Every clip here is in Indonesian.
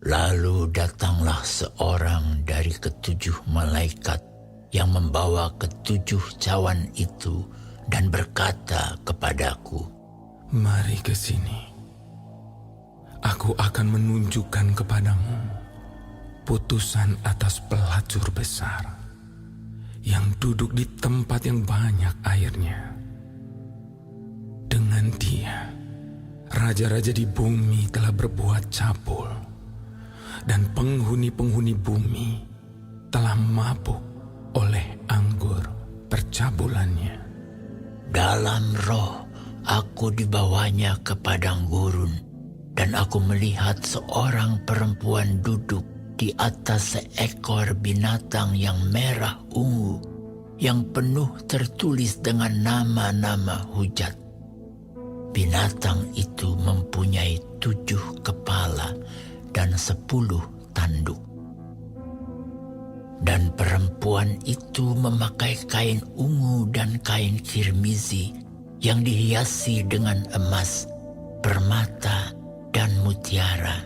Lalu datanglah seorang dari ketujuh malaikat yang membawa ketujuh cawan itu dan berkata kepadaku, "Mari ke sini. Aku akan menunjukkan kepadamu putusan atas pelacur besar yang duduk di tempat yang banyak airnya. Dengan dia, raja-raja di bumi telah berbuat cabul, dan penghuni-penghuni bumi telah mabuk oleh anggur percabulannya." Dalam roh aku dibawanya ke padang gurun, dan aku melihat seorang perempuan duduk di atas seekor binatang yang merah ungu, yang penuh tertulis dengan nama-nama hujat. Binatang itu mempunyai 7 kepala dan 10 tanduk. Dan perempuan itu memakai kain ungu dan kain kirmizi yang dihiasi dengan emas, permata, dan mutiara.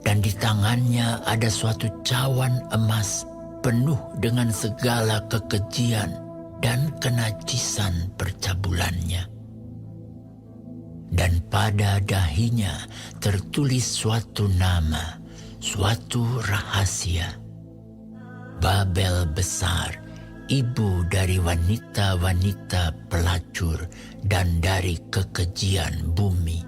Dan di tangannya ada suatu cawan emas penuh dengan segala kekejian dan kenajisan percabulannya. Dan pada dahinya tertulis suatu nama, suatu rahasia. Babel besar, ibu dari wanita-wanita pelacur dan dari kekejian bumi.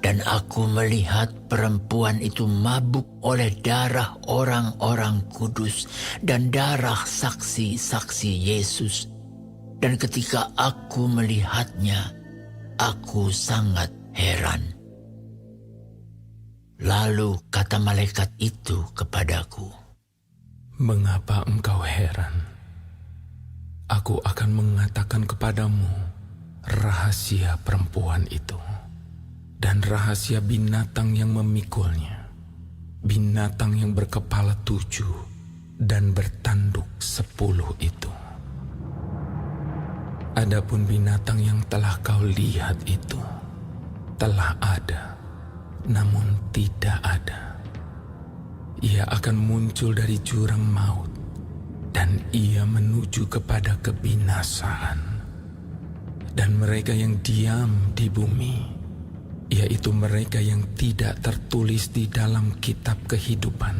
Dan aku melihat perempuan itu mabuk oleh darah orang-orang kudus dan darah saksi-saksi Yesus. Dan ketika aku melihatnya, aku sangat heran. Lalu kata malaikat itu kepadaku, "Mengapa engkau heran? Aku akan mengatakan kepadamu rahasia perempuan itu dan rahasia binatang yang memikulnya, binatang yang berkepala 7 dan bertanduk 10 itu. Adapun binatang yang telah kau lihat itu telah ada, namun tidak ada. Ia akan muncul dari jurang maut, dan ia menuju kepada kebinasaan. Dan mereka yang diam di bumi, yaitu mereka yang tidak tertulis di dalam kitab kehidupan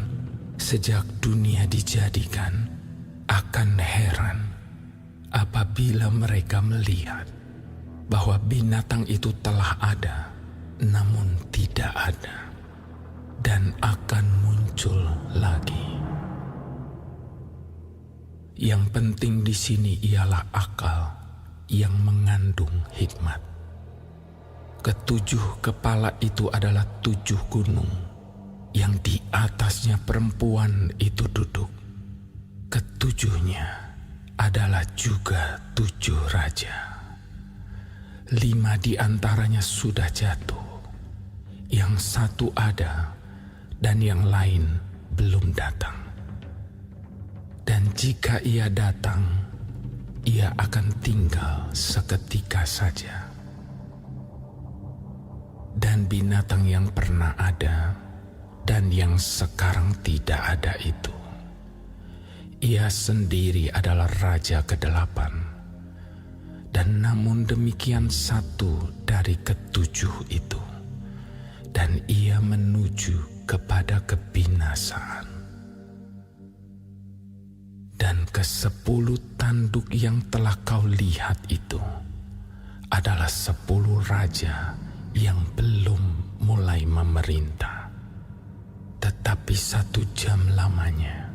sejak dunia dijadikan, akan heran apabila mereka melihat bahwa binatang itu telah ada, namun tidak ada, dan akan muncul lagi. Yang penting di sini ialah akal yang mengandung hikmat. Ketujuh kepala itu adalah 7 gunung yang di atasnya perempuan itu duduk. Ketujuhnya adalah juga 7 raja. 5 di antaranya sudah jatuh, yang satu ada, dan yang lain belum datang. Dan jika ia datang, ia akan tinggal seketika saja. Dan binatang yang pernah ada dan yang sekarang tidak ada itu, ia sendiri adalah raja ke-8. Dan namun demikian satu dari 7 itu, dan ia menuju kepada kebinasaan. Dan ke-10 tanduk yang telah kau lihat itu adalah 10 raja yang belum mulai memerintah. Tetapi 1 jam lamanya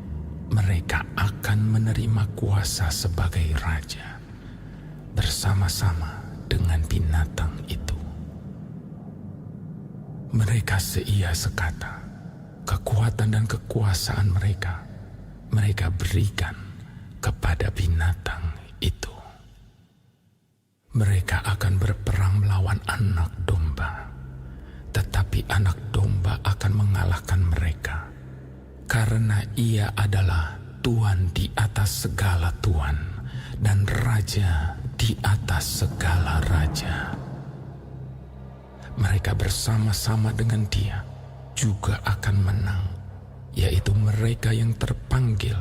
mereka akan menerima kuasa sebagai raja bersama-sama dengan binatang itu. Mereka seia sekata, kekuatan dan kekuasaan mereka berikan kepada binatang itu. Mereka akan berperang melawan anak domba, tetapi anak domba akan mengalahkan mereka, karena ia adalah Tuan di atas segala tuan dan Raja di atas segala raja. Mereka bersama-sama dengan dia juga akan menang, yaitu mereka yang terpanggil,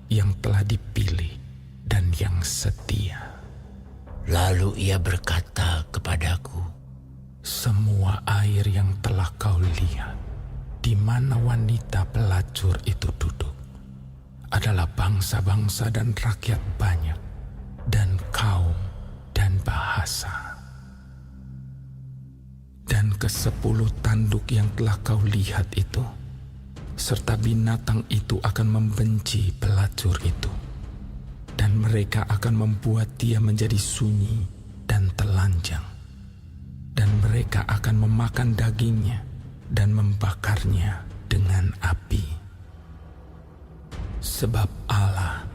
yang telah dipilih, dan yang setia. Lalu ia berkata kepadaku, Semua air yang telah kau lihat, di mana wanita pelacur itu duduk, adalah bangsa-bangsa dan rakyat banyak, dan kaum dan bahasa. Dan ke-10 tanduk yang telah kau lihat itu, serta binatang itu akan membenci pelacur itu, dan mereka akan membuat dia menjadi sunyi dan telanjang, dan mereka akan memakan dagingnya dan membakarnya dengan api. Sebab Allah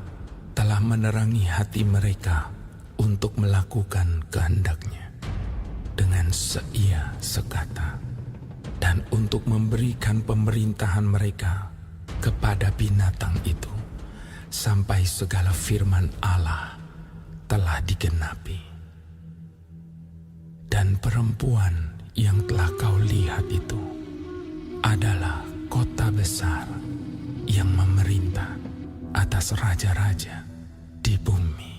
telah menerangi hati mereka untuk melakukan kehendak-Nya dengan seia sekata, dan untuk memberikan pemerintahan mereka kepada binatang itu, sampai segala firman Allah telah digenapi. Dan perempuan yang telah kau lihat itu adalah kota besar yang memerintah atas raja-raja di bumi.